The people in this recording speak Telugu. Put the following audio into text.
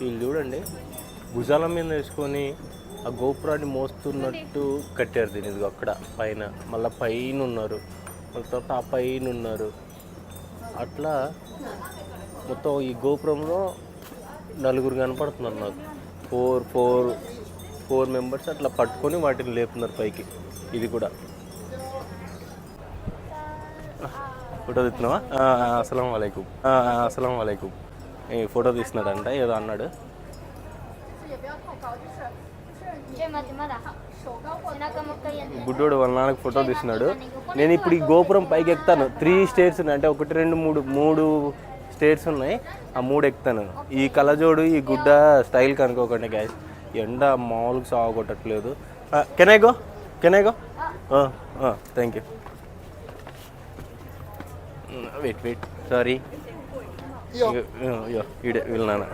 వీళ్ళు చూడండి భుజాల మీద వేసుకొని ఆ గోపురాన్ని మోస్తున్నట్టు కట్టారు దీని. ఇదిగో అక్కడ పైన మళ్ళీ పైన ఉన్నారు, మళ్ళీ తర్వాత ఆ పైన ఉన్నారు. అట్లా మొత్తం ఈ గోపురంలో నలుగురు కనపడుతున్నారు నాకు. ఫోర్ మెంబర్స్ అట్లా పట్టుకొని వాటిని లేపుతున్నారు పైకి. ఇది కూడా ఫోటో తీస్తున్నావా? అస్సలం వాలేకుమ్. అస్సలం వాలేకుమ్. ఈ ఫోటో తీస్తున్నాడంట, ఏదో అన్నాడు. బుడ్డోడు వాళ్ళ నాన్నకు ఫోటో తీస్తున్నాడు. నేను ఇప్పుడు ఈ గోపురం పైకి ఎక్కుతాను. 3 స్టేర్స్ ఉన్నాయి, అంటే 1 2 3 స్టేర్స్ ఉన్నాయి. ఆ 3 ఎక్కుతాను. ఈ కలజోడు ఈ గుడ్డ స్టైల్ కనుక్కోకండి గ్యాస్. ఎండ మామూలుగా సాగొట్టట్లేదు. Can I go thank you. Wait sorry. వీళ్ళ నాన్న